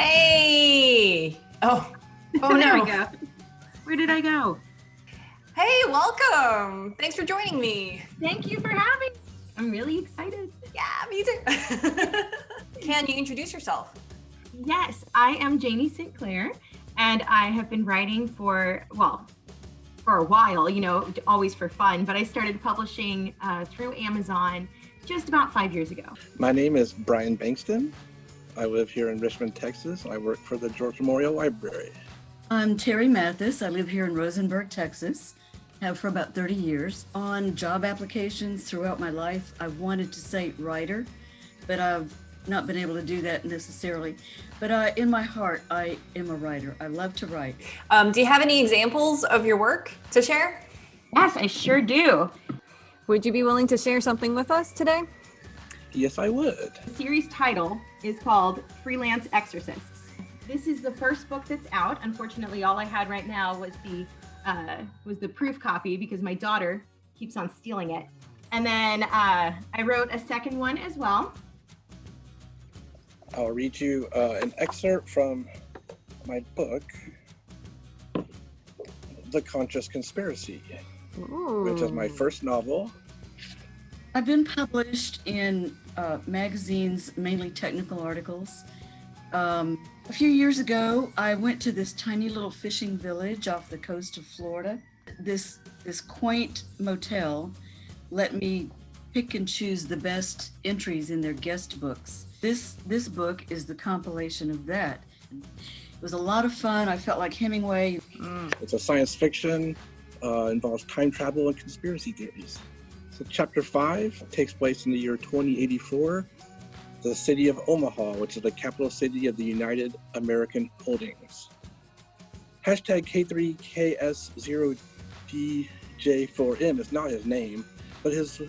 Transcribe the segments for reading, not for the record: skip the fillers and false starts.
Hey! Oh There no. we go. Where did I go? Hey, welcome. Thanks for joining me. Thank you for having me. I'm really excited. Yeah, me too. Can you introduce yourself? Yes, I am JANIE St. Clair, and I have been writing for a while, always for fun, but I started publishing through Amazon just about 5 years ago. My name is BRYAN BANKSTON. I live here in Richmond, Texas. I work for the George Memorial Library. I'm TERI MATHIS. I live here in Rosenberg, Texas. Have for about 30 years. On job applications throughout my life, I've wanted to say writer, but I've not been able to do that necessarily. But in my heart, I am a writer. I love to write. Do you have any examples of your work to share? Yes, I sure do. Would you be willing to share something with us today? Yes, I would. The series title is called Freelance Exorcists. This is the first book that's out. Unfortunately, all I had right now was the proof copy because my daughter keeps on stealing it. And then I wrote a second one as well. I'll read you an excerpt from my book, The Conscious Conspiracy, which is my first novel. I've been published in magazines, mainly technical articles. A few years ago, I went to this tiny little fishing village off the coast of Florida. This quaint motel let me pick and choose the best entries in their guest books. This book is the compilation of that. It was a lot of fun. I felt like Hemingway. It's a science fiction, involves time travel and conspiracy theories. So chapter 5 takes place in the year 2084, the city of Omaha, which is the capital city of the United American Holdings. Hashtag K3KS0DJ4M is not his name, but his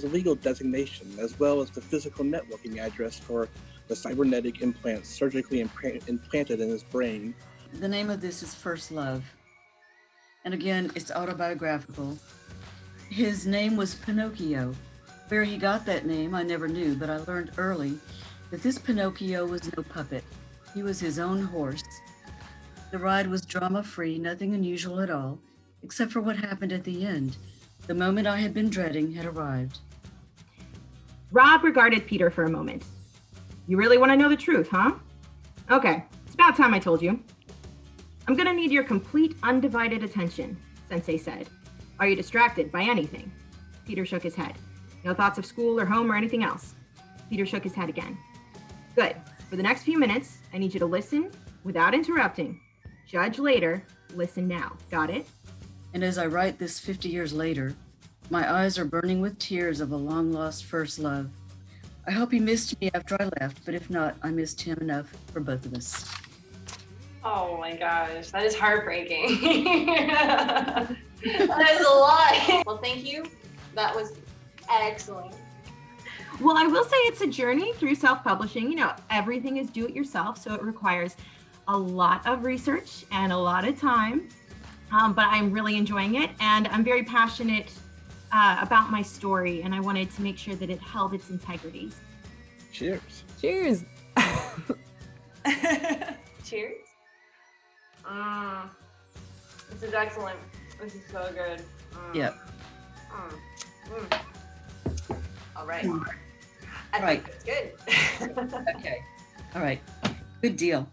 legal designation, as well as the physical networking address for the cybernetic implants surgically implanted in his brain. The name of this is First Love. And again, it's autobiographical. His name was Pinocchio. Where he got that name, I never knew, but I learned early that this Pinocchio was no puppet. He was his own horse. The ride was drama-free, nothing unusual at all, except for what happened at the end. The moment I had been dreading had arrived. Rob regarded Peter for a moment. You really want to know the truth, huh? Okay, it's about time I told you. I'm gonna need your complete, undivided attention, Sensei said. Are you distracted by anything? Peter shook his head. No thoughts of school or home or anything else? Peter shook his head again. Good. For the next few minutes, I need you to listen without interrupting. Judge later, listen now. Got it? And as I write this 50 years later, my eyes are burning with tears of a long-lost first love. I hope he missed me after I left, but if not, I missed him enough for both of us. Oh my gosh, that is heartbreaking. That is a lot. Well, thank you. That was excellent. Well, I will say it's a journey through self-publishing. Everything is do-it-yourself, so it requires a lot of research and a lot of time, but I'm really enjoying it, and I'm very passionate about my story, and I wanted to make sure that it held its integrity. Cheers. Cheers. Cheers. This is excellent. This is so good. Yep. All right. I Right. think that's good. Okay. All right. Good deal.